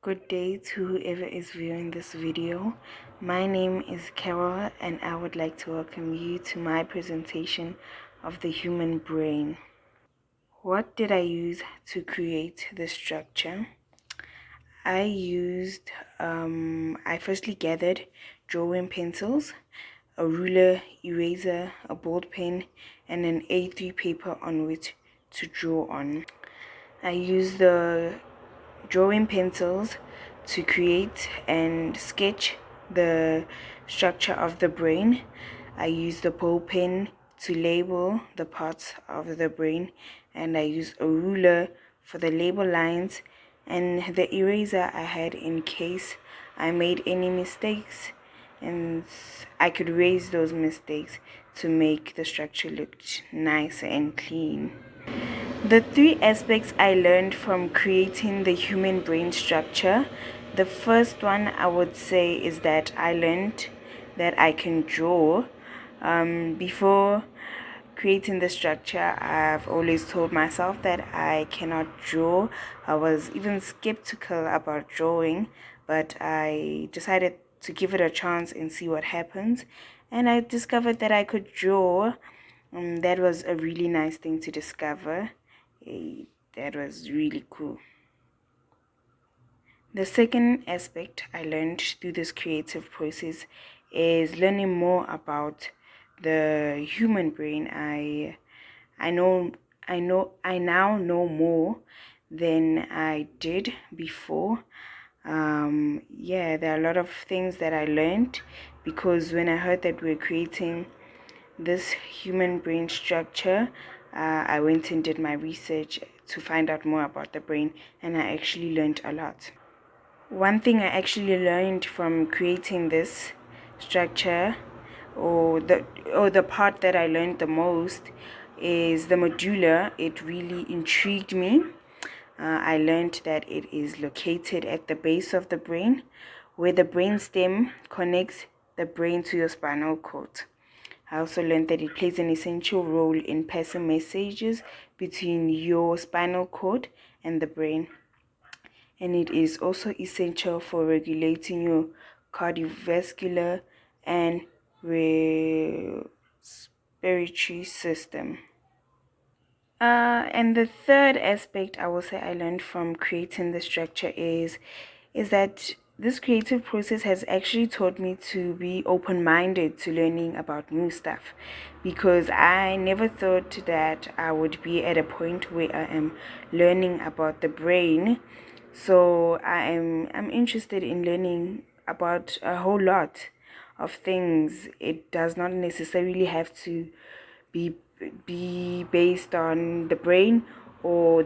Good day to whoever is viewing this video. My name is Carol and I would like to welcome you to my presentation of the human brain. What did I use to create the structure? I firstly gathered drawing pencils, a ruler, eraser, a ball pen, and an A3 paper on which to draw on. I used the drawing pencils to create and sketch the structure of the brain. I use the ball pen to label the parts of the brain, and I use a ruler for the label lines and the eraser I had in case I made any mistakes, and I could erase those mistakes to make the structure look nice and clean. The three aspects I learned from creating the human brain structure. The first one I would say is that I learned that I can draw. Before creating the structure, I've always told myself that I cannot draw. I was even skeptical about drawing, but I decided to give it a chance and see what happens. And I discovered that I could draw. That was a really nice thing to discover. That was really cool. The second aspect I learned through this creative process is learning more about the human brain. I now know more than I did before. There are a lot of things that I learned because when I heard that we're creating this human brain structure, I went and did my research to find out more about the brain, and I actually learned a lot. One thing I actually learned from creating this structure, or the part that I learned the most, is the medulla. It really intrigued me. I learned that it is located at the base of the brain, where the brainstem connects the brain to your spinal cord. I also learned that it plays an essential role in passing messages between your spinal cord and the brain. And it is also essential for regulating your cardiovascular and respiratory system. And the third aspect I will say I learned from creating the structure is that this creative process has actually taught me to be open-minded to learning about new stuff, because I never thought that I would be at a point where I am learning about the brain. So I'm interested in learning about a whole lot of things. It does not necessarily have to be based on the brain or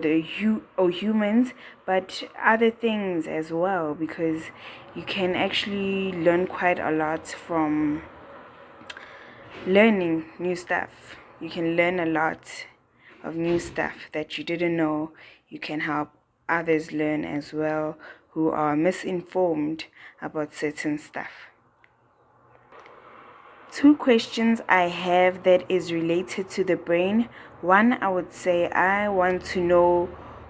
humans, but other things as well, because you can actually learn quite a lot from learning new stuff. You can learn a lot of new stuff that you didn't know. You can help others learn as well who are misinformed about certain stuff. Two questions I have that is related to the brain. One, I would say I want to know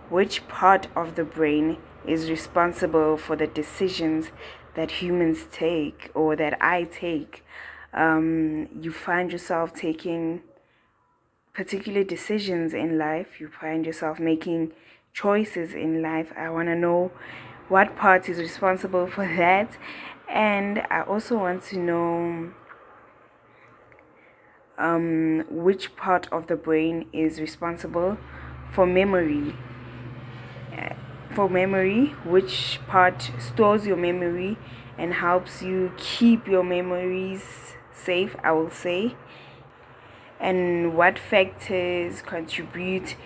which part of the brain is responsible for the decisions that humans take or that I take. You find yourself taking particular decisions in life. You find yourself making choices in life. I want to know what part is responsible for that. And I also want to know which part of the brain is responsible for memory. Which part stores your memory and helps you keep your memories safe, I will say. And what factors contribute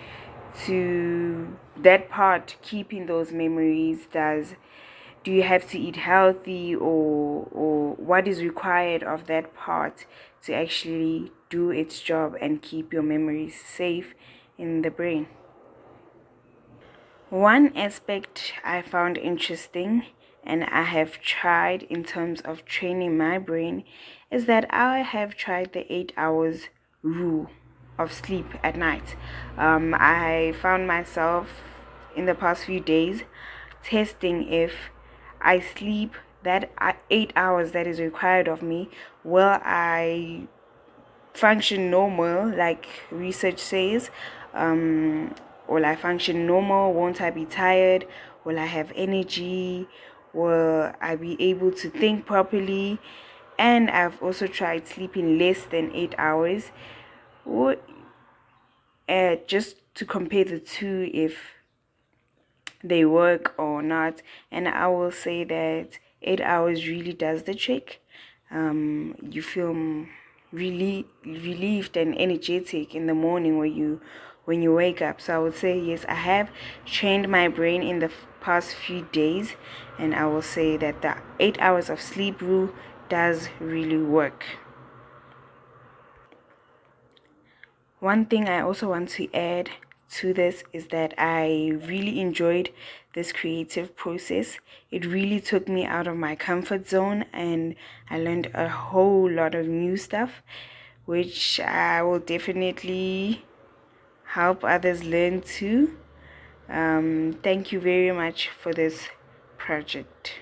to that part keeping those memories? Do you have to eat healthy, or what is required of that part to actually do its job and keep your memories safe in the brain? One aspect I found interesting and I have tried in terms of training my brain is that I have tried the 8 hours rule of sleep at night. I found myself in the past few days testing if I sleep that 8 hours that is required of me, will I function normal like research says? Will I function normal? Won't I be tired? Will I have energy? Will I be able to think properly? And I've also tried sleeping less than 8 hours, just to compare the two if they work or not. And I will say that 8 hours really does the trick. You feel really relieved and energetic in the morning when you wake up. So I would say yes, I have trained my brain in the past few days, and I will say that the 8 hours of sleep rule does really work. One thing I also want to add to this is that I really enjoyed this creative process. It really took me out of my comfort zone, and I learned a whole lot of new stuff, which I will definitely help others learn too. Thank you very much for this project.